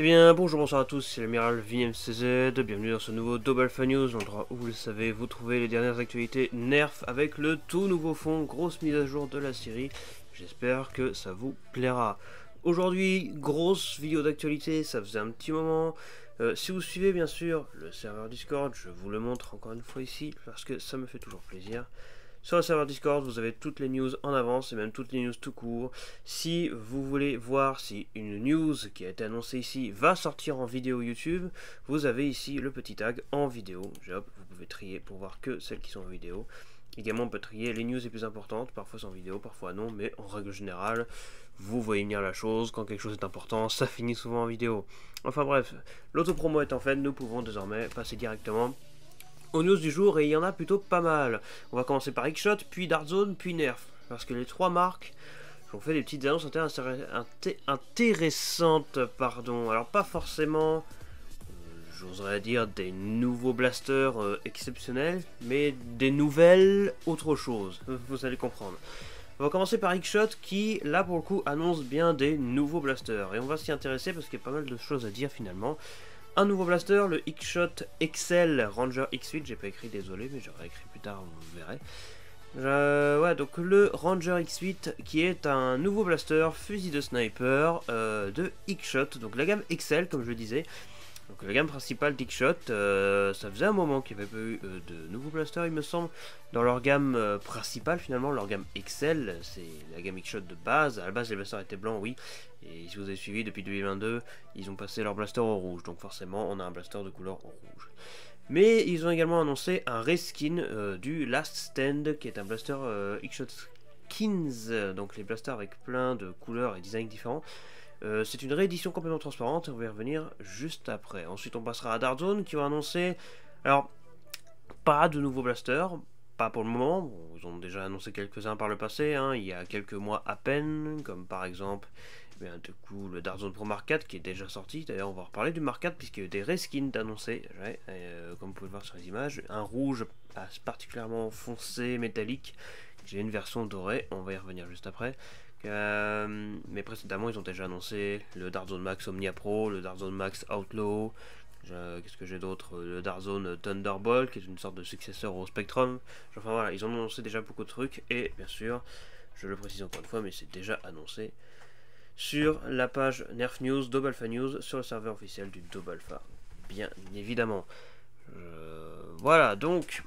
Eh bien, bonjour, bonsoir à tous, c'est l'amiral VMCZ, bienvenue dans ce nouveau Double Alpha News, l'endroit où vous le savez, vous trouvez les dernières actualités Nerf avec le tout nouveau fond, grosse mise à jour de la série, j'espère que ça vous plaira. Aujourd'hui, grosse vidéo d'actualité, ça faisait un petit moment, si vous suivez bien sûr le serveur Discord, je vous le montre encore une fois ici, parce que ça me fait toujours plaisir. Sur le serveur Discord, vous avez toutes les news en avance et même toutes les news tout court. Si vous voulez voir si une news qui a été annoncée ici va sortir en vidéo YouTube, vous avez ici le petit tag en vidéo. Hop, vous pouvez trier pour voir que celles qui sont en vidéo. Également, on peut trier les news les plus importantes, parfois c'est en vidéo, parfois non, mais en règle générale, vous voyez venir la chose, quand quelque chose est important, ça finit souvent en vidéo. Enfin bref, l'autopromo étant faite, nous pouvons désormais passer directement aux news du jour, et il y en a plutôt pas mal. On va commencer par Xshot, puis Dartzone, puis Nerf, parce que les trois marques ont fait des petites annonces intéressantes, pardon. Alors pas forcément, j'oserais dire, des nouveaux blasters exceptionnels, mais des nouvelles autre chose, vous allez comprendre. On va commencer par Xshot qui, là pour le coup, annonce bien des nouveaux blasters, et on va s'y intéresser parce qu'il y a pas mal de choses à dire finalement. Un nouveau blaster, le Xshot XL Ranger X8, j'ai pas écrit, désolé, mais j'aurais écrit plus tard, vous verrez. Ouais, donc le Ranger X8 qui est un nouveau blaster fusil de sniper de Xshot, donc la gamme XL comme je le disais. Donc la gamme principale d'Xshot, ça faisait un moment qu'il n'y avait pas eu de nouveaux blasters il me semble, dans leur gamme principale finalement, leur gamme XL, c'est la gamme Xshot de base. À la base les blasters étaient blancs, oui, et si vous avez suivi depuis 2022, ils ont passé leur blaster au rouge, donc forcément on a un blaster de couleur rouge. Mais ils ont également annoncé un reskin du Last Stand, qui est un blaster Xshot Skins, donc les blasters avec plein de couleurs et designs différents. C'est une réédition complètement transparente et on va y revenir juste après. Ensuite on passera à Dartzone qui ont annoncé, alors pas de nouveaux blasters, pas pour le moment, bon, ils ont déjà annoncé quelques-uns par le passé, hein, il y a quelques mois à peine, comme par exemple du coup le Dartzone Pro Mark IV qui est déjà sorti. D'ailleurs on va reparler du Mark IV puisqu'il y a eu des reskins d'annoncés, ouais, comme vous pouvez le voir sur les images, un rouge particulièrement foncé métallique, j'ai une version dorée, on va y revenir juste après. Mais précédemment ils ont déjà annoncé le Dartzone Max Omnia Pro, le Dartzone Max Outlaw, qu'est-ce que j'ai d'autre, le Dartzone Thunderbolt qui est une sorte de successeur au Spectrum. Enfin voilà, ils ont annoncé déjà beaucoup de trucs et bien sûr, je le précise encore une fois, mais c'est déjà annoncé sur la page Nerf News, Double Alpha News, sur le serveur officiel du Double Alpha, bien évidemment. Voilà, donc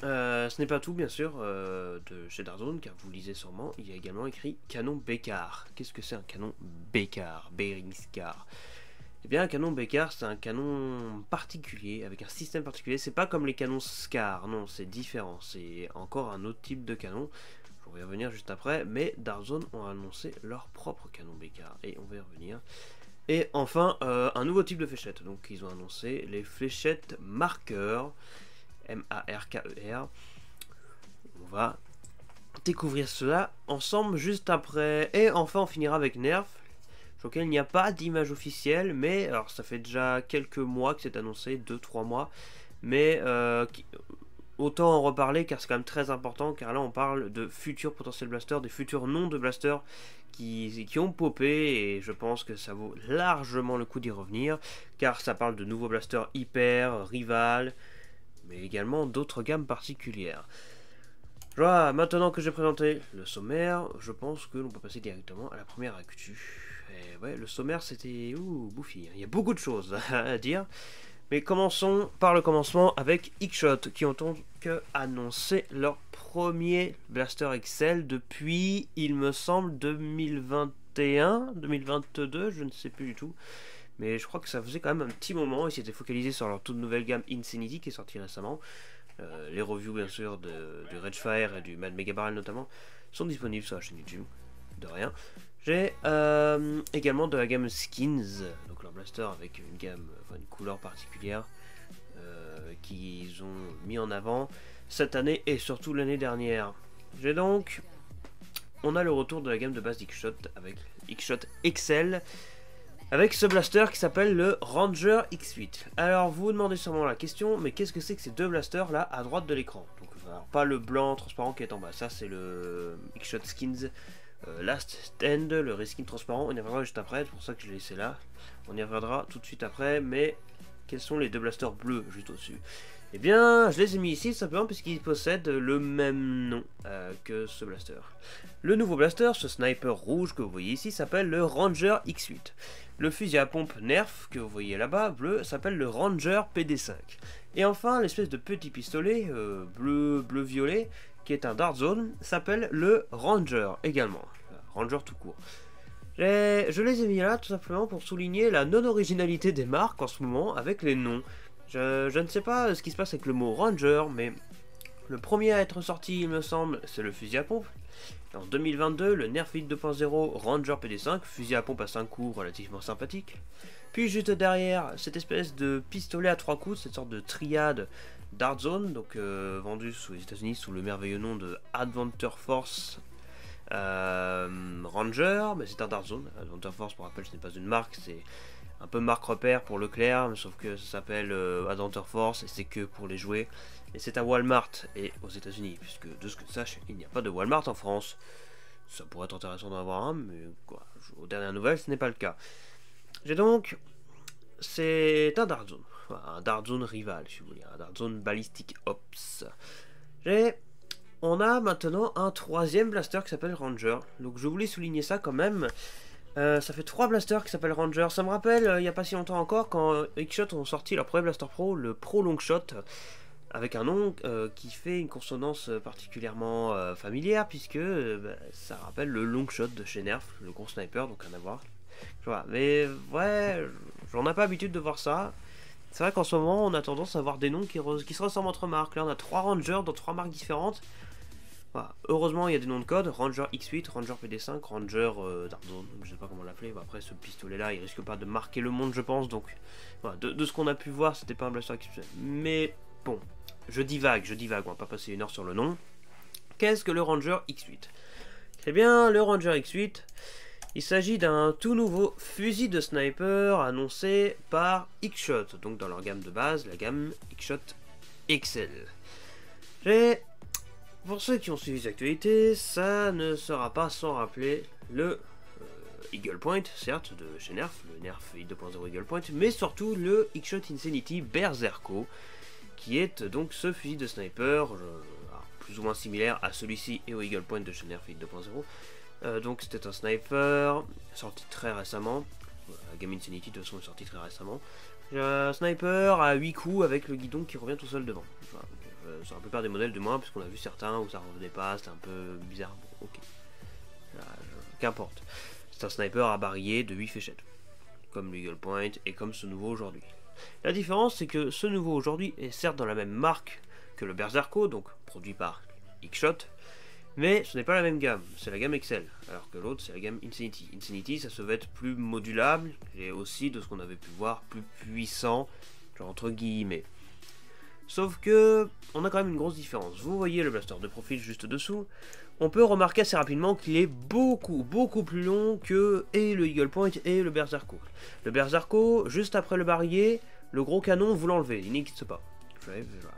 ce n'est pas tout bien sûr de chez Dartzone, car vous lisez sûrement, il y a également écrit canon Bécard. Qu'est-ce que c'est un canon Bécard, Beringscar? Eh bien un canon Bécard c'est un canon particulier, avec un système particulier, c'est pas comme les canons Scar, non c'est différent, c'est encore un autre type de canon, on va y revenir juste après, mais Dartzone ont annoncé leur propre canon Bécard, et on va y revenir. Et enfin un nouveau type de fléchette, donc ils ont annoncé les fléchettes marqueurs, M-A-R-K-E-R. On va découvrir cela ensemble juste après. Et enfin on finira avec Nerf, sur lequel il n'y a pas d'image officielle, mais alors ça fait déjà quelques mois que c'est annoncé, 2-3 mois, mais autant en reparler car c'est quand même très important, car là on parle de futurs potentiels blasters, des futurs noms de blasters qui ont popé, et je pense que ça vaut largement le coup d'y revenir, car ça parle de nouveaux blasters hyper, rival, mais également d'autres gammes particulières. Voilà, maintenant que j'ai présenté le sommaire, je pense que l'on peut passer directement à la première actu. Et ouais, le sommaire c'était bouffi, il y a beaucoup de choses à dire. Mais commençons par le commencement avec Xshot, qui ont donc annoncé leur premier blaster XL depuis, il me semble, 2021, 2022, je ne sais plus du tout. Mais je crois que ça faisait quand même un petit moment. Ils s'étaient focalisés sur leur toute nouvelle gamme Insanity qui est sortie récemment. Les reviews bien sûr du Ragefire et du Mad Mega Barrel notamment sont disponibles sur la chaîne YouTube, de rien. J'ai également de la gamme Skins, donc leur blaster avec une gamme, une couleur particulière qu'ils ont mis en avant cette année et surtout l'année dernière. J'ai donc, on a le retour de la gamme de base d'Xshot avec Xshot XL, avec ce blaster qui s'appelle le Ranger X8. Alors vous vous demandez sûrement la question, mais qu'est-ce que c'est que ces deux blasters là à droite de l'écran? Donc alors, pas le blanc transparent qui est en bas, ça c'est le Xshot Skins Last Stand, le reskin transparent, on y reviendra juste après, c'est pour ça que je l'ai laissé là. On y reviendra tout de suite après, mais quels sont les deux blasters bleus juste au-dessus? Eh bien, je les ai mis ici simplement puisqu'ils possèdent le même nom que ce blaster. Le nouveau blaster, ce sniper rouge que vous voyez ici, s'appelle le Ranger X8. Le fusil à pompe Nerf que vous voyez là-bas, bleu, s'appelle le Ranger PD5. Et enfin, l'espèce de petit pistolet bleu-violet, qui est un Dart Zone, s'appelle le Ranger également. Ranger tout court. Je les ai mis là tout simplement pour souligner la non-originalité des marques en ce moment avec les noms. Je ne sais pas ce qui se passe avec le mot Ranger, mais le premier à être sorti, il me semble, c'est le fusil à pompe. En 2022, le Nerf 2.0 Ranger PD5, fusil à pompe à 5 coups relativement sympathique. Puis juste derrière, cette espèce de pistolet à 3 coups, cette sorte de triade Dart Zone, donc vendu aux États-Unis sous le merveilleux nom de Adventure Force Ranger, mais c'est un Dart Zone. Adventure Force, pour rappel, ce n'est pas une marque, c'est un peu marque repère pour Leclerc, sauf que ça s'appelle Adventure Force et c'est que pour les jouets. Et c'est à Walmart et aux États-Unis, puisque de ce que je sache, il n'y a pas de Walmart en France. Ça pourrait être intéressant d'en avoir un, mais quoi, aux dernières nouvelles, ce n'est pas le cas. J'ai donc, c'est un Dart Zone, un Dart Zone rival, si vous voulez, un Dart Zone Ballistic Ops. On a maintenant un troisième blaster qui s'appelle Ranger, donc je voulais souligner ça quand même. Ça fait 3 blasters qui s'appellent Ranger. Ça me rappelle, il n'y a pas si longtemps encore, quand X-Shot ont sorti leur premier blaster pro, le Pro Longshot, avec un nom qui fait une consonance particulièrement familière, puisque ça rappelle le Longshot de chez Nerf, le gros sniper, donc rien à voir. Voilà. Mais ouais, j'en ai pas l'habitude de voir ça. C'est vrai qu'en ce moment, on a tendance à voir des noms qui se ressemblent entre marques. Là, on a 3 Rangers dans 3 marques différentes. Voilà. Heureusement, il y a des noms de code, Ranger X8, Ranger PD5, Ranger Dart Zone, je sais pas comment l'appeler. Après, ce pistolet-là, il risque pas de marquer le monde, je pense. Donc, voilà. De ce qu'on a pu voir, c'était pas un blaster exceptionnel. Mais bon, je divague, on va pas passer une heure sur le nom. Qu'est-ce que le Ranger X8? Eh bien, le Ranger X8, il s'agit d'un tout nouveau fusil de sniper annoncé par X-Shot, donc dans leur gamme de base, la gamme X-Shot XL. Pour ceux qui ont suivi les actualités, ça ne sera pas sans rappeler le Eagle Point, certes, de chez Nerf, le Nerf 2.0 Eagle Point, mais surtout le X-Shot Insanity Berserko, qui est donc ce fusil de sniper, plus ou moins similaire à celui-ci et au Eagle Point de chez Nerf 2.0. Donc c'était un sniper sorti très récemment, la gamme Insanity de toute façon est sortie très récemment. Un sniper à 8 coups avec le guidon qui revient tout seul devant. Voilà. Sur la plupart des modèles de moins, puisqu'on a vu certains où ça revenait pas, c'était un peu bizarre. Bon, ok. Qu'importe. C'est un sniper à barillet de 8 fléchettes, comme l'Eagle Point et comme ce nouveau aujourd'hui. La différence, c'est que ce nouveau aujourd'hui est certes dans la même marque que le Berserko, donc produit par X-Shot, mais ce n'est pas la même gamme, c'est la gamme XL, alors que l'autre c'est la gamme Insanity. Insanity, ça se veut être plus modulable, et aussi, de ce qu'on avait pu voir, plus puissant, genre entre guillemets. Sauf que, on a quand même une grosse différence. Vous voyez le blaster de profil juste dessous, on peut remarquer assez rapidement qu'il est beaucoup plus long que et le Eagle Point et le Berserko. Le Berserko, juste après le barillet, le gros canon, vous l'enlevez, il n'existe pas.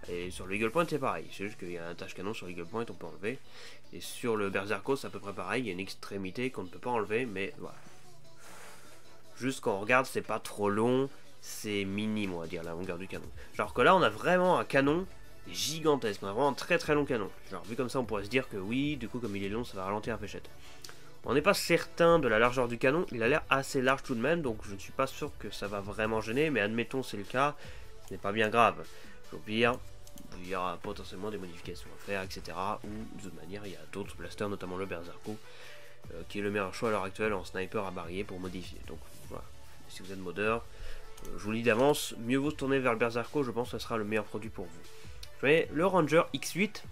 Et sur le Eagle Point c'est pareil, c'est juste qu'il y a un tâche canon sur l'Eagle Point, on peut enlever. Et sur le Berserko c'est à peu près pareil, il y a une extrémité qu'on ne peut pas enlever, mais voilà. Juste quand on regarde, c'est pas trop long, c'est minime on va dire la longueur du canon. Genre que là on a vraiment un canon gigantesque, on a vraiment un très long canon. Genre vu comme ça on pourrait se dire que oui, du coup comme il est long ça va ralentir la fléchette. On n'est pas certain de la largeur du canon, il a l'air assez large tout de même, donc je ne suis pas sûr que ça va vraiment gêner, mais admettons c'est le cas, ce n'est pas bien grave. Au pire, il y aura potentiellement des modifications à faire, etc. Ou de toute manière, il y a d'autres blasters, notamment le Berserko, qui est le meilleur choix à l'heure actuelle en sniper à barillet pour modifier. Donc voilà, si vous êtes modeur, je vous le dis d'avance, mieux vaut se tourner vers le Berserko, je pense que ce sera le meilleur produit pour vous. Voyez, le Ranger X8,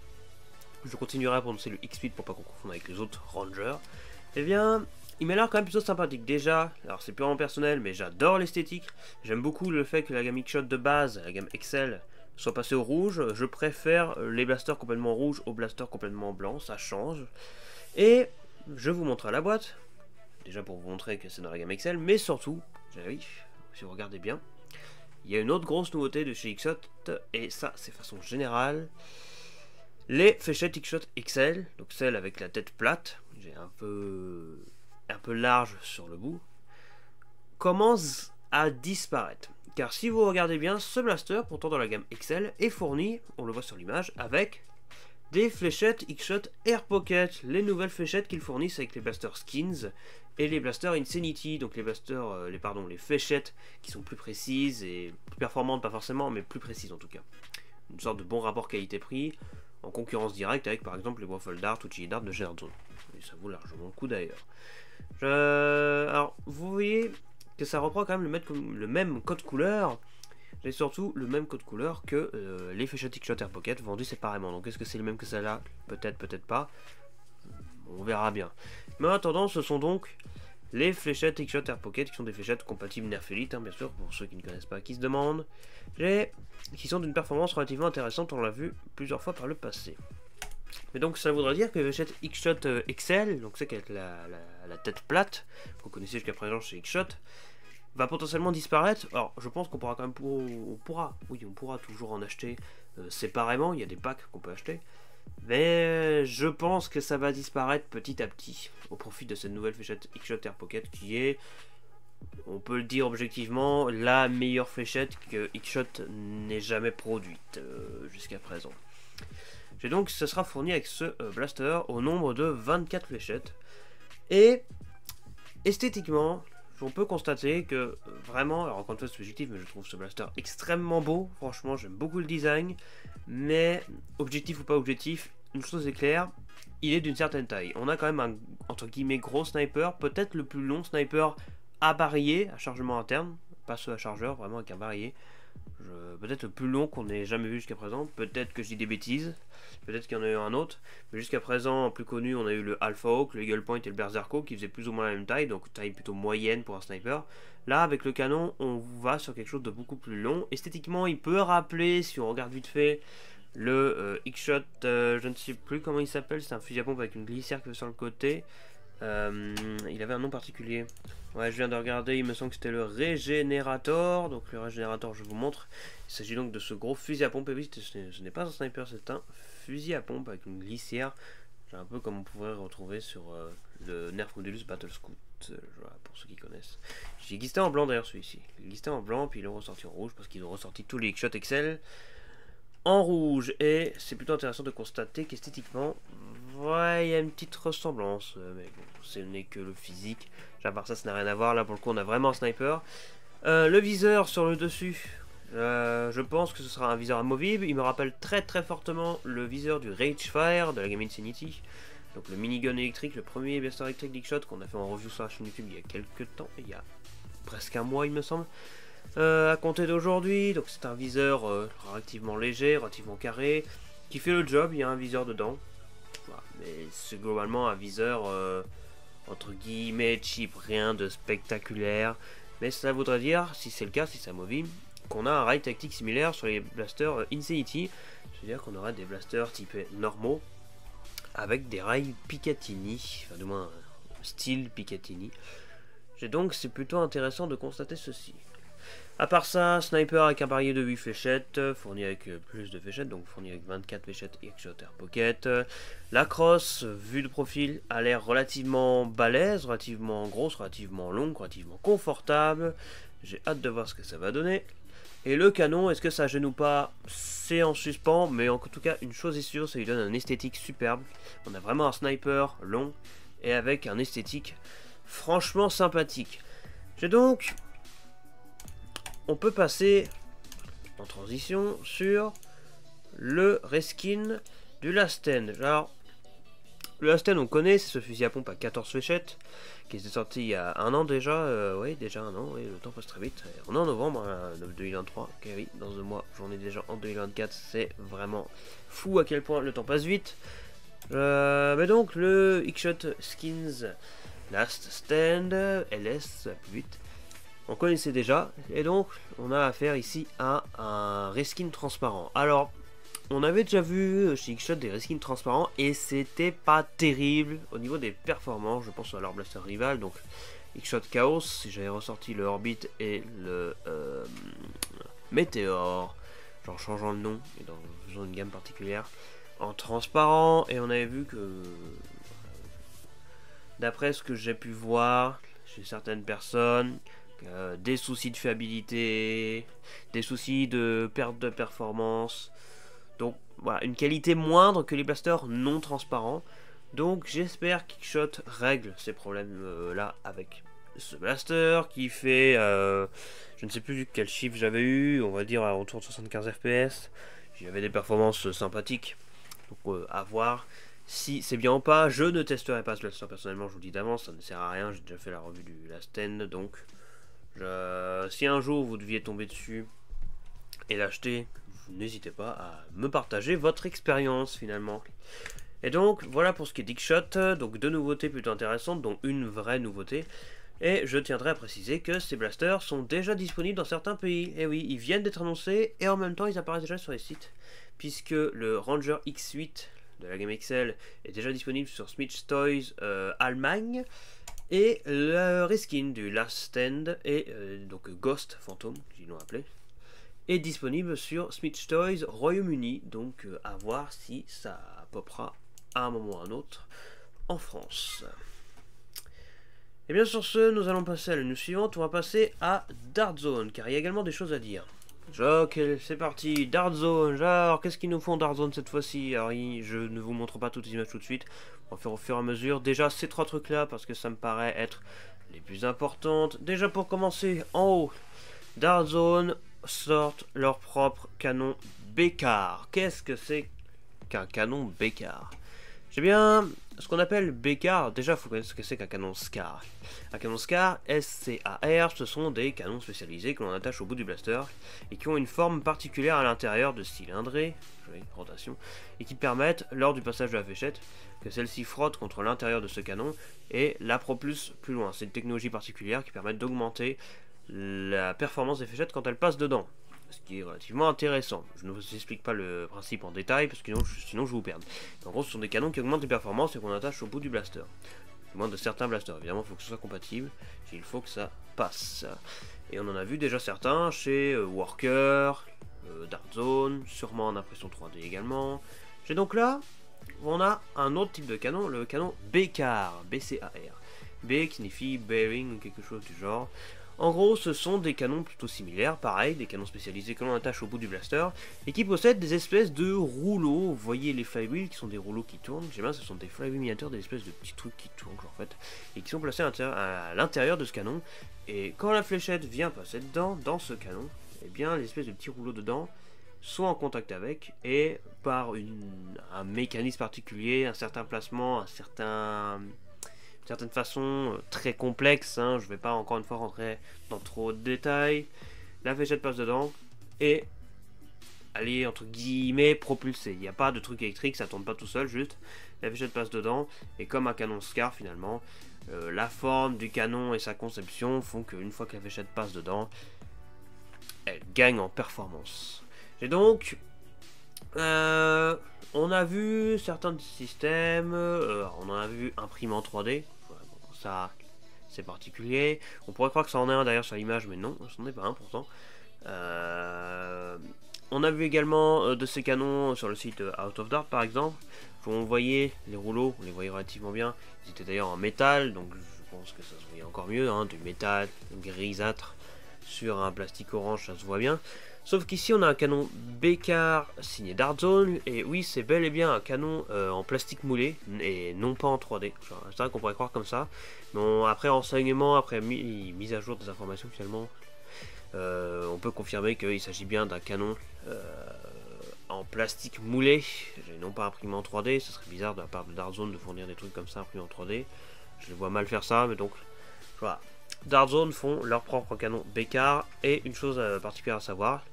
je continuerai à prononcer le X8 pour pas qu'on confonde avec les autres Rangers, eh bien, il m'a l'air quand même plutôt sympathique. Déjà, alors c'est purement personnel, mais j'adore l'esthétique, j'aime beaucoup le fait que la gamme X-Shot de base, la gamme XL, soit passé au rouge. Je préfère les blasters complètement rouges aux blasters complètement blancs, ça change. Et je vous montre la boîte, déjà pour vous montrer que c'est dans la gamme XL, mais surtout, si vous regardez bien, il y a une autre grosse nouveauté de chez X-Shot, et ça c'est façon générale, les fléchettes X-Shot XL, donc celles avec la tête plate, j'ai un peu large sur le bout, commence à disparaître. Car si vous regardez bien, ce blaster, pourtant dans la gamme XL, est fourni, on le voit sur l'image, avec des fléchettes X-Shot Air Pocket, les nouvelles fléchettes qu'ils fournissent avec les blasters Skins et les blasters Insanity, donc les blasters, les fléchettes qui sont plus précises et plus performantes, pas forcément, mais plus précises en tout cas. Une sorte de bon rapport qualité-prix, en concurrence directe avec par exemple les Waffle Dart ou Chili Dart de Géardon. Et ça vaut largement le coup d'ailleurs. Alors, vous voyez que ça reprend quand même le même code couleur, et surtout le même code couleur que les fléchettes X-Shot Air Pocket vendus séparément. Donc est-ce que c'est le même que celle-là? Peut-être, peut-être pas. On verra bien. Mais en attendant, ce sont donc les fléchettes X-Shot Air Pocket qui sont des fléchettes compatibles Nerf Elite, bien sûr, pour ceux qui ne connaissent pas, qui se demandent, et qui sont d'une performance relativement intéressante, on l'a vu plusieurs fois par le passé. Mais donc ça voudrait dire que les fléchettes X-Shot XL, donc c'est qu'avec la tête plate, qu'on connaissait jusqu'à présent chez X-Shot, va potentiellement disparaître. Alors je pense qu'on pourra quand même on pourra toujours en acheter séparément, il y a des packs qu'on peut acheter, mais je pense que ça va disparaître petit à petit au profit de cette nouvelle fléchette X-Shot Air Pocket qui est, on peut le dire objectivement, la meilleure fléchette que X-Shot n'ait jamais produite jusqu'à présent. Et donc ce sera fourni avec ce blaster au nombre de 24 fléchettes, et esthétiquement on peut constater que vraiment, alors encore une fois c'est subjectif, mais je trouve ce blaster extrêmement beau, franchement j'aime beaucoup le design, mais objectif ou pas objectif, une chose est claire, il est d'une certaine taille. On a quand même un, entre guillemets, gros sniper, peut-être le plus long sniper à barillet, à chargement interne, pas ceux à chargeur, vraiment avec un barillet. Peut-être le plus long qu'on ait jamais vu jusqu'à présent, peut-être que je dis des bêtises, peut-être qu'il y en a eu un autre, mais jusqu'à présent, plus connu, on a eu le Alpha Hawk, le Eagle Point et le Berserko qui faisaient plus ou moins la même taille, donc taille plutôt moyenne pour un sniper. Là, avec le canon, on va sur quelque chose de beaucoup plus long. Esthétiquement, il peut rappeler, si on regarde vite fait, le X-Shot, je ne sais plus comment il s'appelle, c'est un fusil à pompe avec une glissière qui va sur le côté. Il avait un nom particulier. Ouais, je viens de regarder, il me semble que c'était le Régénérator. Donc le Régénérator, je vous montre. Il s'agit donc de ce gros fusil à pompe. Et oui, ce n'est pas un sniper, c'est un fusil à pompe avec une glissière. Un peu comme on pourrait retrouver sur le Nerf Modulus Battle Scout. Voilà, pour ceux qui connaissent. J'ai glissé en blanc d'ailleurs celui-ci. Il glissé en blanc, puis ils l'ont ressorti en rouge parce qu'ils ont ressorti tous les X-Shot XL en rouge. Et c'est plutôt intéressant de constater qu'esthétiquement, ouais, il y a une petite ressemblance, mais bon, ce n'est que le physique. À part ça, ça n'a rien à voir. Là, pour le coup, on a vraiment un sniper. Le viseur sur le dessus, je pense que ce sera un viseur amovible. Il me rappelle très très fortement le viseur du Ragefire de la gamme Insanity. Donc le minigun électrique, le premier blaster électrique d'X-Shot qu'on a fait en review sur la chaîne YouTube il y a quelques temps, il y a presque un mois il me semble. À compter d'aujourd'hui, donc c'est un viseur relativement léger, relativement carré, qui fait le job. Il y a un viseur dedans. Voilà, mais c'est globalement un viseur entre guillemets cheap, rien de spectaculaire, mais ça voudrait dire, si c'est le cas, si c'est amovible, qu'on a un rail tactique similaire sur les blasters Insanity, c'est-à-dire qu'on aura des blasters typés normaux avec des rails Picatinny, enfin du moins style Picatinny. Et donc c'est plutôt intéressant de constater ceci. A part ça, sniper avec un barillet de 8 fléchettes, fourni avec plus de fléchettes, donc fourni avec 24 fléchettes X-Shot Air Pocket. La crosse, vue de profil, a l'air relativement balèze, relativement grosse, relativement longue, relativement confortable. J'ai hâte de voir ce que ça va donner. Et le canon, est-ce que ça gêne ou pas? C'est en suspens, mais en tout cas, une chose est sûre, ça lui donne un esthétique superbe. On a vraiment un sniper long, et avec un esthétique franchement sympathique. J'ai donc... On peut passer en transition sur le reskin du Last Stand. Alors, le Last Stand on connaît, c'est ce fusil à pompe à 14 fléchettes qui était sorti il y a un an déjà. Oui, déjà un an, oui, le temps passe très vite. On est en novembre 2023, ok, oui, dans 2 mois, j'en ai déjà en 2024, c'est vraiment fou à quel point le temps passe vite. Mais donc, le X-Shot Skins Last Stand, LS, plus vite. On connaissait déjà, et donc on a affaire ici à un reskin transparent. Alors, on avait déjà vu chez X-Shot des reskins transparents, et c'était pas terrible au niveau des performances. Je pense à leur blaster rival, donc X-Shot Chaos, si j'avais ressorti le Orbit et le Météor, genre changeant le nom et dans une gamme particulière, en transparent, et on avait vu que d'après ce que j'ai pu voir chez certaines personnes, des soucis de fiabilité, des soucis de perte de performance. Donc voilà, une qualité moindre que les blasters non transparents. Donc j'espère qu'Kickshot règle ces problèmes là avec ce blaster qui fait, je ne sais plus quel chiffre j'avais eu, on va dire autour de 75 fps. J'avais des performances sympathiques, donc à voir si c'est bien ou pas. Je ne testerai pas ce blaster personnellement, je vous le dis d'avance, ça ne sert à rien, j'ai déjà fait la revue du Last End, donc si un jour vous deviez tomber dessus et l'acheter, n'hésitez pas à me partager votre expérience finalement. Et donc voilà pour ce qui est Dickshot, donc deux nouveautés plutôt intéressantes, dont une vraie nouveauté. Et je tiendrai à préciser que ces blasters sont déjà disponibles dans certains pays. Et oui, ils viennent d'être annoncés et en même temps ils apparaissent déjà sur les sites. Puisque le Ranger X8 de la gamme XL est déjà disponible sur Smith Toys Allemagne. Et le reskin du Last Stand et donc Ghost Phantom, qu'ils l'ont appelé, est disponible sur Smith Toys Royaume-Uni. Donc à voir si ça popera à un moment ou à un autre en France. Et bien sur ce, nous allons passer à la news suivante. On va passer à Dart Zone, car il y a également des choses à dire. Ok, c'est parti, Dart Zone. Alors, qu'est-ce qu'ils nous font Dart Zone cette fois-ci? Alors, je ne vous montre pas toutes les images tout de suite. On va faire au fur et à mesure. Déjà, ces trois trucs-là, parce que ça me paraît être les plus importantes. Déjà, pour commencer, en haut, Dart Zone sortent leur propre canon Bécard. Qu'est-ce que c'est qu'un canon Bécard? C'est bien ce qu'on appelle Bécard. Déjà, il faut connaître ce que c'est qu'un canon SCAR. Un canon SCAR, S-C-A-R, ce sont des canons spécialisés que l'on attache au bout du blaster et qui ont une forme particulière à l'intérieur de cylindrée, rotation, et qui permettent, lors du passage de la fléchette, que celle-ci frotte contre l'intérieur de ce canon et la propulse plus loin. C'est une technologie particulière qui permet d'augmenter la performance des fléchettes quand elles passent dedans. Ce qui est relativement intéressant. Je ne vous explique pas le principe en détail, parce que sinon je vous perds. En gros, ce sont des canons qui augmentent les performances et qu'on attache au bout du blaster. Du moins de certains blasters. Évidemment, il faut que ce soit compatible. Il faut que ça passe. Et on en a vu déjà certains chez Worker, Dart Zone, sûrement en impression 3D également. J'ai donc là, on a un autre type de canon, le canon Bécard, B-C-A-R. B qui signifie bearing ou quelque chose du genre. En gros, ce sont des canons plutôt similaires, pareil, des canons spécialisés que l'on attache au bout du blaster, et qui possèdent des espèces de rouleaux. Vous voyez les flywheels qui sont des rouleaux qui tournent, j'aime bien, ce sont des flywheels miniatures, des espèces de petits trucs qui tournent en fait, et qui sont placés à l'intérieur de ce canon. Et quand la fléchette vient passer dedans, dans ce canon, eh bien les espèces de petits rouleaux dedans sont en contact avec, et par un mécanisme particulier, un certain placement, certaines façons très complexes, hein, je ne vais pas encore une fois rentrer dans trop de détails. La fléchette passe dedans et elle est entre guillemets propulsée. Il n'y a pas de truc électrique, ça tourne pas tout seul, juste la fléchette passe dedans et comme un canon SCAR finalement, la forme du canon et sa conception font qu'une fois que la fléchette passe dedans, elle gagne en performance. Et donc on a vu certains systèmes, on en a vu imprimé en 3D, ça c'est particulier, on pourrait croire que ça en est un d'ailleurs sur l'image, mais non, ce n'en est pas un pourtant. On a vu également de ces canons sur le site Out of Dart par exemple, où on voyait les rouleaux, on les voyait relativement bien, ils étaient d'ailleurs en métal, donc je pense que ça se voyait encore mieux, hein, du métal grisâtre sur un plastique orange, ça se voit bien. Sauf qu'ici on a un canon Bécard signé Dart Zone, et oui c'est bel et bien un canon en plastique moulé, et non pas en 3D. C'est vrai qu'on pourrait croire comme ça, mais après renseignement, après mise à jour des informations finalement, on peut confirmer qu'il s'agit bien d'un canon en plastique moulé, et non pas imprimé en 3D. Ce serait bizarre de la part de Dart Zone de fournir des trucs comme ça imprimés en 3D. Je les vois mal faire ça, mais donc voilà. Dart Zone font leur propre canon Bécard, et une chose particulière à savoir,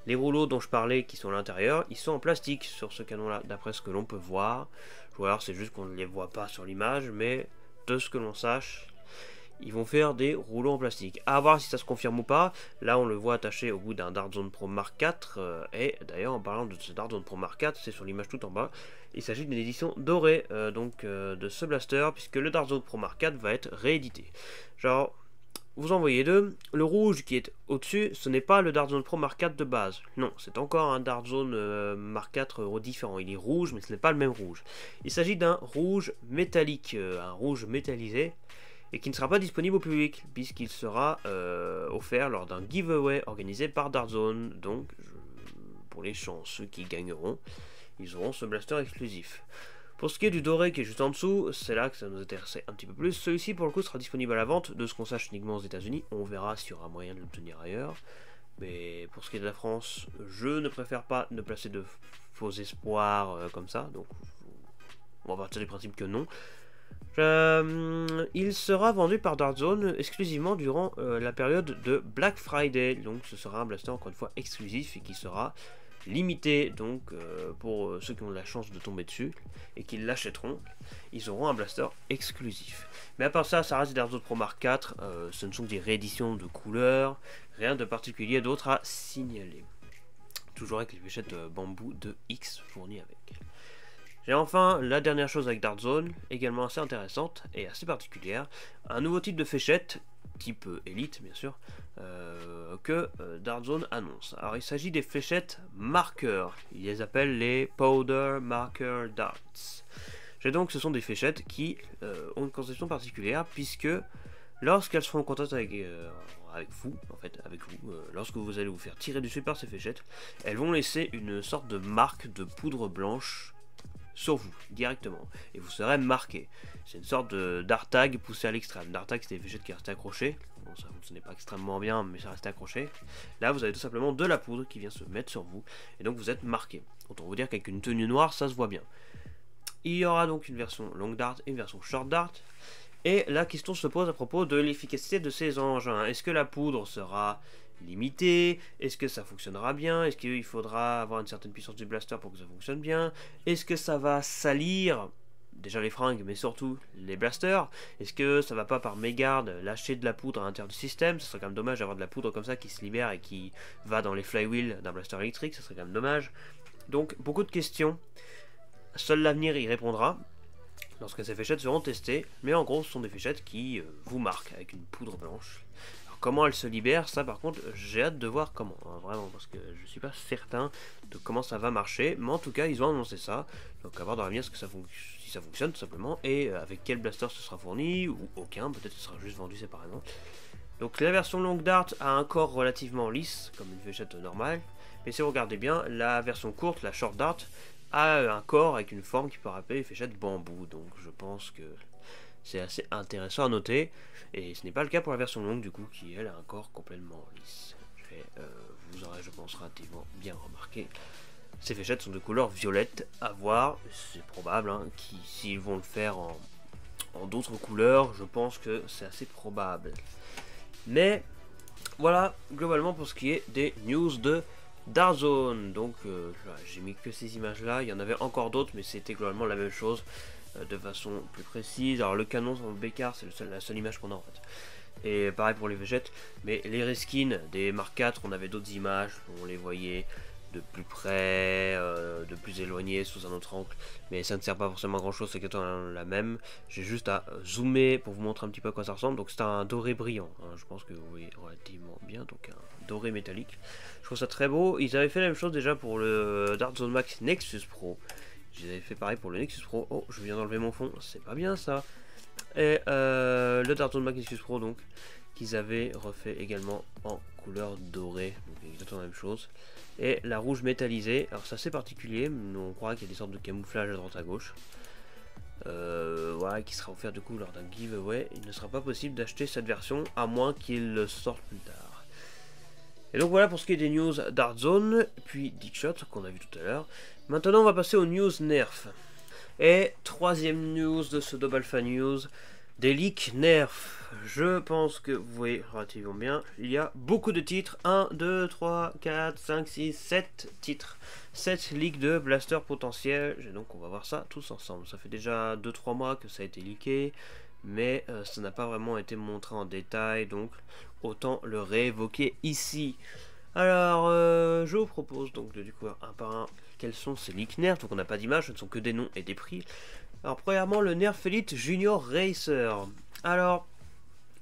les rouleaux dont je parlais qui sont à l'intérieur, ils sont en plastique sur ce canon là, d'après ce que l'on peut voir. Ou alors c'est juste qu'on ne les voit pas sur l'image, mais de ce que l'on sache, ils vont faire des rouleaux en plastique. À voir si ça se confirme ou pas. Là on le voit attaché au bout d'un Dart Zone Pro Mark IV, et d'ailleurs en parlant de ce Dart Zone Pro Mark IV, c'est sur l'image tout en bas, il s'agit d'une édition dorée de ce blaster, puisque le Dart Zone Pro Mark IV va être réédité. Genre, vous en voyez deux. Le rouge qui est au-dessus, ce n'est pas le Dartzone Pro Mark IV de base. Non, c'est encore un Dartzone Mark IV différent. Il est rouge, mais ce n'est pas le même rouge. Il s'agit d'un rouge métallique, un rouge métallisé, et qui ne sera pas disponible au public, puisqu'il sera offert lors d'un giveaway organisé par Dartzone. Donc, pour les chanceux qui gagneront, ils auront ce blaster exclusif. Pour ce qui est du doré qui est juste en dessous, c'est là que ça nous intéressait un petit peu plus. Celui-ci pour le coup sera disponible à la vente, de ce qu'on sache uniquement aux États-Unis. On verra s'il y aura moyen de l'obtenir ailleurs. Mais pour ce qui est de la France, je ne préfère pas ne placer de faux espoirs comme ça. Donc on va partir du principe que non. Il sera vendu par Dartzone exclusivement durant la période de Black Friday. Donc ce sera un blaster encore une fois exclusif et qui sera limité, donc pour ceux qui ont la chance de tomber dessus et qui l'achèteront, ils auront un blaster exclusif. Mais à part ça, ça reste Dartzone Pro Mark IV, ce ne sont que des rééditions de couleurs, rien de particulier d'autre à signaler. Toujours avec les fléchettes bambou de X fournies avec. J'ai enfin la dernière chose avec Dartzone, également assez intéressante et assez particulière, un nouveau type de fléchette, type Elite bien sûr, que Dartzone annonce. Alors il s'agit des fléchettes marqueurs, ils les appellent les Powder Marker Darts. Donc ce sont des fléchettes qui ont une conception particulière puisque lorsqu'elles seront en contact avec vous, lorsque vous allez vous faire tirer dessus par ces fléchettes, elles vont laisser une sorte de marque de poudre blanche sur vous, directement, et vous serez marqué. C'est une sorte de dart tag poussé à l'extrême. Dart tag, c'est des fléchettes qui restent accrochées. Bon, ça fonctionnait pas extrêmement bien, mais ça restait accroché. Là, vous avez tout simplement de la poudre qui vient se mettre sur vous, et donc vous êtes marqué. Autant vous dire qu'avec une tenue noire, ça se voit bien. Il y aura donc une version long dart et une version short dart. Et la question se pose à propos de l'efficacité de ces engins. Est-ce que la poudre sera limitée? Est-ce que ça fonctionnera bien? Est-ce qu'il faudra avoir une certaine puissance du blaster pour que ça fonctionne bien? Est-ce que ça va salir déjà les fringues, mais surtout les blasters? Est-ce que ça va pas par mégarde lâcher de la poudre à l'intérieur du système? Ce serait quand même dommage d'avoir de la poudre comme ça qui se libère et qui va dans les flywheels d'un blaster électrique, ce serait quand même dommage. Donc beaucoup de questions. Seul l'avenir y répondra lorsque ces fléchettes seront testées, mais en gros ce sont des fléchettes qui vous marquent avec une poudre blanche. Alors comment elles se libèrent, ça par contre j'ai hâte de voir comment, hein, vraiment, parce que je suis pas certain de comment ça va marcher, mais en tout cas ils ont annoncé ça, donc à voir dans l'avenir si ça fonctionne tout simplement, et avec quel blaster ce sera fourni, ou aucun, peut-être ce sera juste vendu séparément. Donc la version long dart a un corps relativement lisse, comme une fléchette normale, mais si vous regardez bien, la version courte, la short dart, a un corps avec une forme qui peut rappeler les fléchettes bambou, donc je pense que c'est assez intéressant à noter, et ce n'est pas le cas pour la version longue du coup, qui elle a un corps complètement lisse. Vous aurez je pense relativement bien remarqué, ces fléchettes sont de couleur violette, à voir, c'est probable, hein, s'ils vont le faire en d'autres couleurs, je pense que c'est assez probable. Mais voilà globalement pour ce qui est des news de Dartzone. Donc j'ai mis que ces images là, il y en avait encore d'autres mais c'était globalement la même chose de façon plus précise. Alors le canon en bécard c'est la seule image qu'on a en fait, et pareil pour les végètes, mais les reskins des Mark IV on avait d'autres images, on les voyait de plus près, de plus éloigné, sous un autre angle, mais ça ne sert pas forcément à grand chose, c'est exactement la même. J'ai juste à zoomer pour vous montrer un petit peu à quoi ça ressemble. Donc c'est un doré brillant, hein, je pense que vous voyez relativement bien, donc un doré métallique. Je trouve ça très beau. Ils avaient fait la même chose déjà pour le Dartzone Max Nexus Pro. Ils avaient fait pareil pour le Nexus Pro. Oh, je viens d'enlever mon fond, c'est pas bien ça. Et le Dartzone Max Nexus Pro donc, qu'ils avaient refait également en couleur dorée, donc exactement la même chose. Et la rouge métallisée, alors c'est assez particulier, on croit qu'il y a des sortes de camouflage à droite à gauche. Voilà, qui sera offert du coup lors d'un giveaway. Il ne sera pas possible d'acheter cette version à moins qu'il le sorte plus tard. Et donc voilà pour ce qui est des news Dartzone, puis Dickshot qu'on a vu tout à l'heure. Maintenant on va passer aux news Nerf. Et troisième news de ce Double Alpha News, des leaks Nerf. Je pense que vous voyez relativement bien, il y a beaucoup de titres, 1, 2, 3, 4, 5, 6, 7 titres. 7 leaks de blaster potentiels, et donc on va voir ça tous ensemble. Ça fait déjà 2-3 mois que ça a été leaké, mais ça n'a pas vraiment été montré en détail, donc autant le réévoquer ici. Alors, je vous propose donc de découvrir un par un quels sont ces leaks Nerf. Donc on n'a pas d'image, ce ne sont que des noms et des prix. Alors premièrement le Nerf Elite Junior Racer. Alors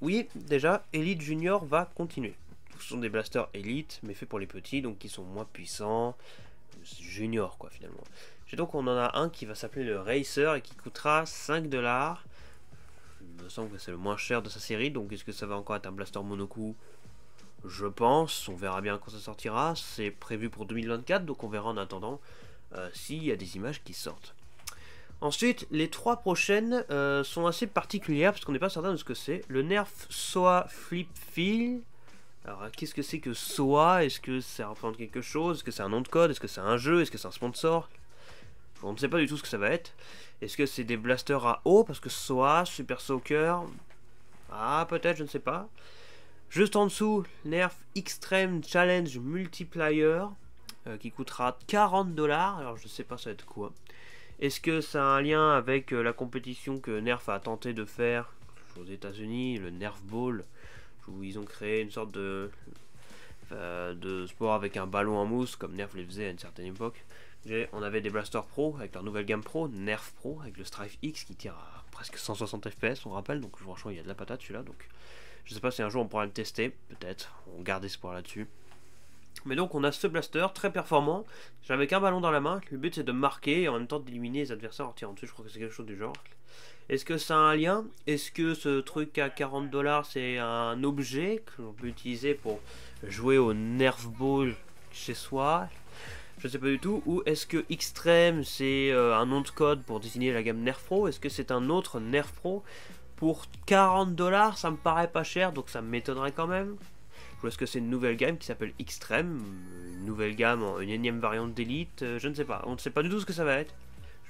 oui, déjà, Elite Junior va continuer. Ce sont des blasters Elite, mais faits pour les petits, donc qui sont moins puissants. Junior, quoi, finalement. Donc, on en a un qui va s'appeler le Racer et qui coûtera 5 $. Il me semble que c'est le moins cher de sa série, donc est-ce que ça va encore être un blaster monocoup? Je pense, on verra bien quand ça sortira. C'est prévu pour 2024, donc on verra en attendant s'il y a des images qui sortent. Ensuite, les 3 prochaines sont assez particulières parce qu'on n'est pas certain de ce que c'est. Le Nerf SOA Flip Feel. Alors, qu'est-ce que c'est que SOA? Est-ce que ça représente quelque chose? Est-ce que c'est un nom de code? Est-ce que c'est un jeu? Est-ce que c'est un sponsor? On ne sait pas du tout ce que ça va être. Est-ce que c'est des blasters à eau? Parce que SOA, Super Soaker. Ah, peut-être, je ne sais pas. Juste en dessous, Nerf Extreme Challenge Multiplier. Qui coûtera 40 $. Alors, je ne sais pas, ça va être quoi. Est-ce que ça a un lien avec la compétition que Nerf a tenté de faire aux États-Unis, le Nerf Ball, où ils ont créé une sorte de sport avec un ballon en mousse, comme Nerf les faisait à une certaine époque. On avait des blasters pro avec leur nouvelle gamme pro, Nerf Pro, avec le Strife X qui tire à presque 160 FPS, on rappelle, donc franchement il y a de la patate celui-là, donc je sais pas si un jour on pourra le tester, peut-être, on garde espoir là-dessus. Mais donc on a ce blaster très performant, avec un ballon dans la main, le but c'est de marquer et en même temps d'éliminer les adversaires en tirant dessus, je crois que c'est quelque chose du genre. Est-ce que ça a un lien? Est-ce que ce truc à 40 $ c'est un objet que l'on peut utiliser pour jouer au Nerf Ball chez soi? Je ne sais pas du tout. Ou est-ce que Extreme c'est un nom de code pour désigner la gamme Nerf Pro? Est-ce que c'est un autre Nerf Pro? Pour 40 $, ça me paraît pas cher, donc ça m'étonnerait quand même. Ou est-ce que c'est une nouvelle gamme qui s'appelle Extreme? Une nouvelle gamme, une énième variante d'élite? Je ne sais pas. On ne sait pas du tout ce que ça va être.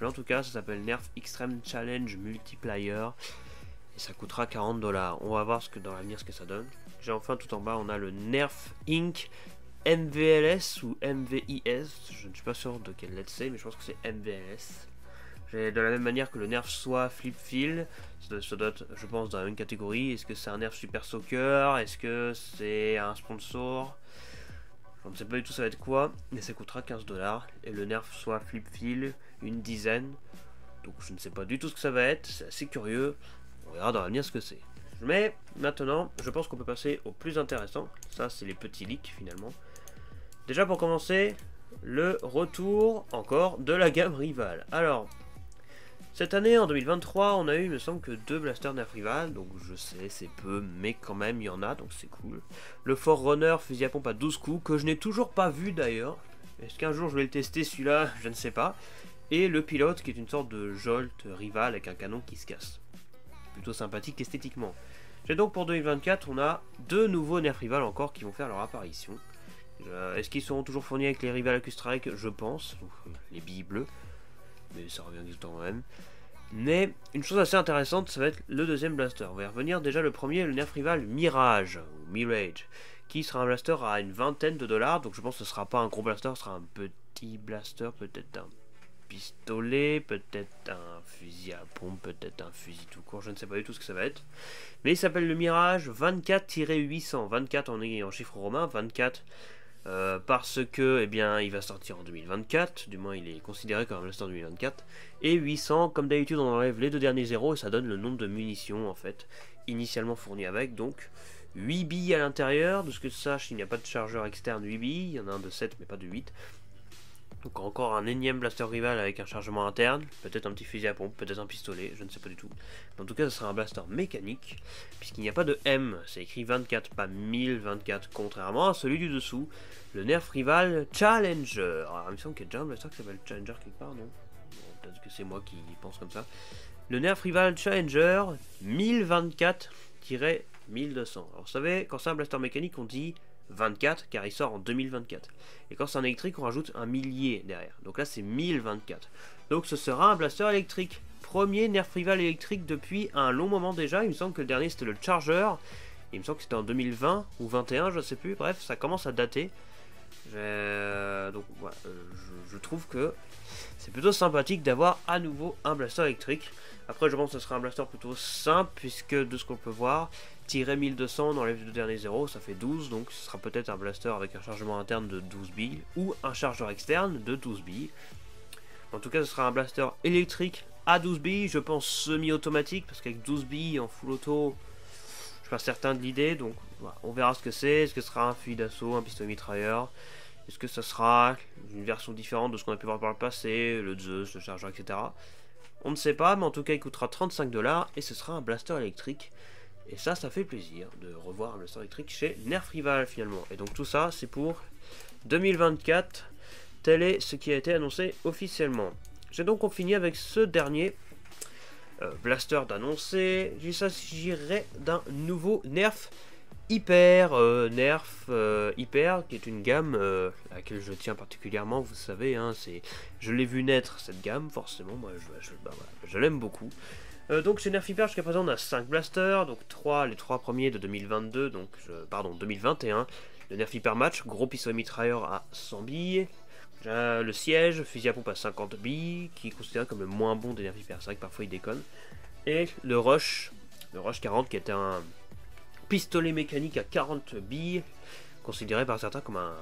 Mais en tout cas, ça s'appelle Nerf Extreme Challenge Multiplier. Et ça coûtera 40 $. On va voir dans l'avenir ce que ça donne. J'ai enfin tout en bas, on a le Nerf Inc. MVLS ou MVIS. Je ne suis pas sûr de quelle lettre c'est, mais je pense que c'est MVLS. De la même manière que le Nerf SOA Flip Feel, ça doit être, je pense, dans la même catégorie. Est-ce que c'est un Nerf Super Soaker? Est-ce que c'est un sponsor? Je ne sais pas du tout ça va être quoi, mais ça coûtera 15 $. Et le Nerf SOA Flip Feel, une dizaine. Donc je ne sais pas du tout ce que ça va être, c'est assez curieux. On verra dans l'avenir ce que c'est. Mais maintenant, je pense qu'on peut passer au plus intéressant. Ça, c'est les petits leaks finalement. Déjà pour commencer, le retour encore de la gamme Rival. Alors, cette année, en 2023, on a eu, il me semble, que 2 blasters Nerf Rival, donc je sais, c'est peu, mais quand même, il y en a, donc c'est cool. Le Forerunner fusil à pompe à 12 coups, que je n'ai toujours pas vu d'ailleurs. Est-ce qu'un jour je vais le tester celui-là? Je ne sais pas. Et le Pilote, qui est une sorte de Jolt Rival avec un canon qui se casse. Plutôt sympathique esthétiquement. Et donc pour 2024, on a 2 nouveaux Nerf Rival encore qui vont faire leur apparition. Est-ce qu'ils seront toujours fournis avec les Rival Accu-Strike? Je pense, les billes bleues. Mais ça revient exactement au même. Mais une chose assez intéressante, ça va être le deuxième blaster. On va y revenir. Déjà le premier, le Nerf Rival Mirage, ou Mirage, qui sera un blaster à une vingtaine de $, donc je pense que ce sera pas un gros blaster, ce sera un petit blaster, peut-être un pistolet, peut-être un fusil à pompe, peut-être un fusil tout court, je ne sais pas du tout ce que ça va être. Mais il s'appelle le Mirage 24-800, 24 en chiffre romain, 24... parce que, eh bien, il va sortir en 2024, du moins il est considéré comme un blaster 2024, et 800, comme d'habitude on enlève les 2 derniers zéros et ça donne le nombre de munitions en fait, initialement fourni avec, donc 8 billes à l'intérieur, de ce que je sache il n'y a pas de chargeur externe 8 billes, il y en a un de 7 mais pas de 8, donc encore un énième blaster rival avec un chargement interne, peut-être un petit fusil à pompe, peut-être un pistolet, je ne sais pas du tout. En tout cas, ce sera un blaster mécanique, puisqu'il n'y a pas de M, c'est écrit 24, pas 1024, contrairement à celui du dessous, le Nerf Rival Challenger. Alors, il me semble qu'il y a déjà un blaster qui s'appelle Challenger quelque part, non? Bon, peut-être que c'est moi qui pense comme ça. Le Nerf Rival Challenger 1024-1200. Alors, vous savez, quand c'est un blaster mécanique, on dit 24 car il sort en 2024. Et quand c'est un électrique, on rajoute un millier derrière. Donc là, c'est 1024. Donc ce sera un blaster électrique. Premier Nerf Rival électrique depuis un long moment déjà. Il me semble que le dernier c'était le Charger. Il me semble que c'était en 2020 ou 21, je sais plus. Bref, ça commence à dater. Donc voilà, je trouve que c'est plutôt sympathique d'avoir à nouveau un blaster électrique. Après, je pense que ce sera un blaster plutôt simple, puisque de ce qu'on peut voir, tirer 1200, on enlève les 2 derniers zéros, ça fait 12, donc ce sera peut-être un blaster avec un chargement interne de 12 billes, ou un chargeur externe de 12 billes. En tout cas, ce sera un blaster électrique à 12 billes, je pense semi-automatique, parce qu'avec 12 billes en full auto, suis pas certain de l'idée, donc voilà, on verra ce que c'est. Est-ce que ce sera un fusil d'assaut, un pistolet mitrailleur? Est-ce que ce sera une version différente de ce qu'on a pu voir par le passé, le Zeus, le chargeur, etc. On ne sait pas, mais en tout cas il coûtera 35 $ et ce sera un blaster électrique. Et ça fait plaisir de revoir un blaster électrique chez Nerf Rival finalement. Et donc tout ça c'est pour 2024. Tel est ce qui a été annoncé officiellement. J'ai donc fini avec ce dernier blaster d'annoncer. Il s'agirait d'un nouveau Nerf Hyper, Hyper, qui est une gamme à laquelle je tiens particulièrement, vous savez, hein, je l'ai vu naître cette gamme, forcément, moi je l'aime beaucoup. Donc chez Nerf Hyper, jusqu'à présent on a 5 blasters, donc les 3 premiers de 2022, donc, pardon, 2021, le Nerf Hyper Match, gros pistolet mitrailleur à 100 billes, le siège, fusil à pompe à 50 billes, qui est considéré comme le moins bon des Nerf Hyper, c'est vrai que parfois il déconne, et le Rush 40 qui était un pistolet mécanique à 40 billes, considéré par certains comme un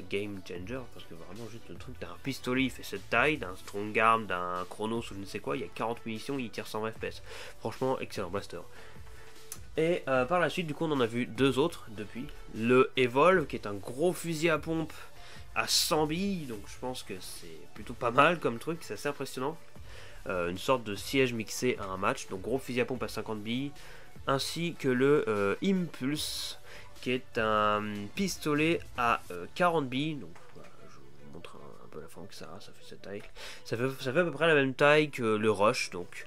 game changer, parce que vraiment juste le truc d'un pistolet, il fait cette taille, d'un strong arm, d'un chronos ou je ne sais quoi, il y a 40 munitions, il tire 120 fps. Franchement, excellent blaster. Et par la suite, du coup, on en a vu 2 autres depuis. Le Evolve, qui est un gros fusil à pompe à 100 billes, donc je pense que c'est plutôt pas mal comme truc, c'est assez impressionnant. Une sorte de siège mixé à un match, donc gros fusil à pompe à 50 billes, ainsi que le Impulse, qui est un pistolet à 40 billes. Donc voilà, je vous montre un peu la forme que ça a, ça fait cette taille. Ça fait à peu près la même taille que le Rush, donc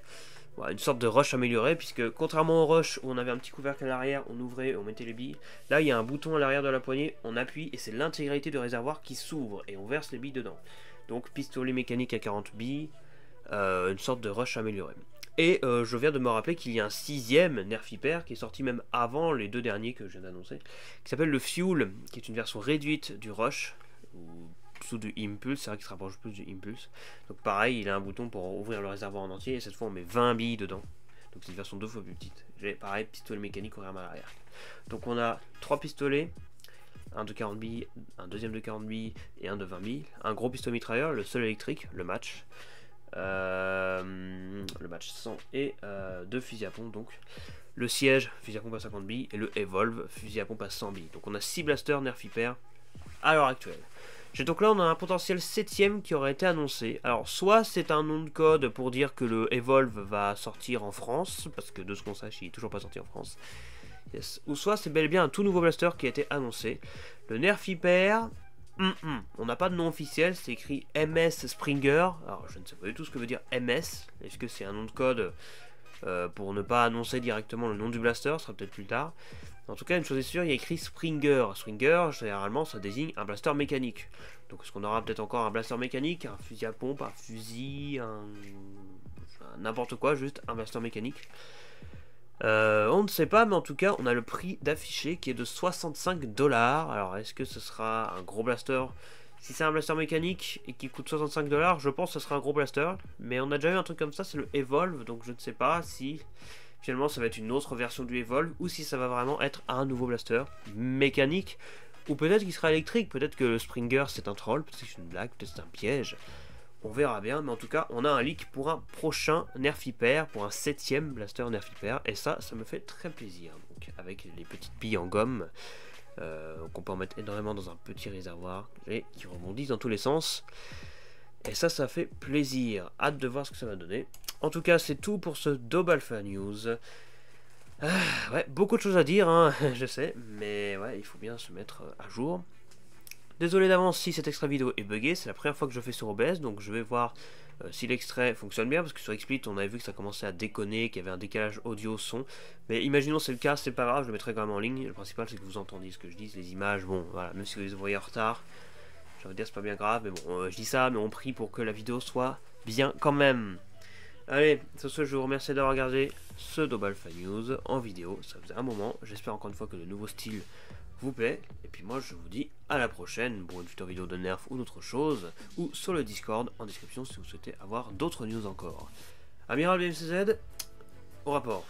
voilà, une sorte de Rush amélioré, puisque contrairement au Rush où on avait un petit couvercle à l'arrière, on ouvrait, on mettait les billes, là il y a un bouton à l'arrière de la poignée, on appuie et c'est l'intégralité du réservoir qui s'ouvre et on verse les billes dedans. Donc pistolet mécanique à 40 billes, une sorte de Rush amélioré. Et je viens de me rappeler qu'il y a un 6ème Nerf Hyper qui est sorti même avant les 2 derniers que je viens d'annoncer, qui s'appelle le Fuel, qui est une version réduite du Rush, ou sous du Impulse, c'est vrai qu'il se rapproche plus du Impulse. Donc pareil, il a un bouton pour ouvrir le réservoir en entier, et cette fois on met 20 billes dedans. Donc c'est une version 2 fois plus petite. J'ai pareil, pistolet mécanique au réarme à l'arrière. Donc on a 3 pistolets, un de 40 billes, un deuxième de 40 billes et un de 20 billes. Un gros pistolet mitrailleur, le seul électrique, le match. Le match 100 et 2 fusils à pompe, donc le siège, fusil à pompe à 50 billes, et le Evolve, fusil à pompe à 100 billes. Donc on a 6 blasters Nerf Hyper à l'heure actuelle. Donc là on a un potentiel 7ème qui aurait été annoncé. Alors soit c'est un nom de code pour dire que le Evolve va sortir en France, parce que de ce qu'on sache il est toujours pas sorti en France. Yes. Ou soit c'est bel et bien un tout nouveau blaster qui a été annoncé. Le Nerf Hyper, on n'a pas de nom officiel, c'est écrit MS Springer. Alors je ne sais pas du tout ce que veut dire MS. Est-ce que c'est un nom de code pour ne pas annoncer directement le nom du blaster? Ce sera peut-être plus tard. En tout cas, une chose est sûre, il y a écrit Springer. Springer, généralement, ça désigne un blaster mécanique. Donc est-ce qu'on aura peut-être encore un blaster mécanique, un fusil à pompe, un fusil, n'importe quoi, juste un blaster mécanique? On ne sait pas, mais en tout cas, on a le prix d'affiché qui est de 65 $. Alors, est-ce que ce sera un gros blaster? Si c'est un blaster mécanique et qui coûte 65 $, je pense que ce sera un gros blaster. Mais on a déjà eu un truc comme ça, c'est le Evolve, donc je ne sais pas si finalement ça va être une autre version du Evolve ou si ça va vraiment être un nouveau blaster mécanique. Ou peut-être qu'il sera électrique, peut-être que le Springer c'est un troll, peut-être que c'est une blague, peut-être que c'est un piège. On verra bien, mais en tout cas, on a un leak pour un prochain Nerf Hyper, pour un 7ème blaster Nerf Hyper, et ça me fait très plaisir. Donc, avec les petites billes en gomme, qu'on peut en mettre énormément dans un petit réservoir, et qui rebondissent dans tous les sens. Et ça fait plaisir. Hâte de voir ce que ça va donner. En tout cas, c'est tout pour ce Daube Alpha News. Ouais, beaucoup de choses à dire, hein, je sais, mais ouais, il faut bien se mettre à jour. Désolé d'avance si cet extrait vidéo est buggé, c'est la première fois que je fais sur OBS, donc je vais voir si l'extrait fonctionne bien, parce que sur XSplit on avait vu que ça commençait à déconner, qu'il y avait un décalage audio-son, mais imaginons c'est le cas, c'est pas grave, je le mettrai quand même en ligne, le principal c'est que vous entendiez ce que je dis, les images, bon voilà, même si vous les voyez en retard, je vais dire c'est pas bien grave, mais bon, je dis ça, mais on prie pour que la vidéo soit bien quand même. Allez, sur ce je vous remercie d'avoir regardé ce Daube Alpha News en vidéo, ça faisait un moment, j'espère encore une fois que le nouveau style vous plaît, et puis moi je vous dis à la prochaine pour une future vidéo de Nerf ou d'autre chose, ou sur le Discord en description si vous souhaitez avoir d'autres news encore. Amiral BMCZ, au rapport.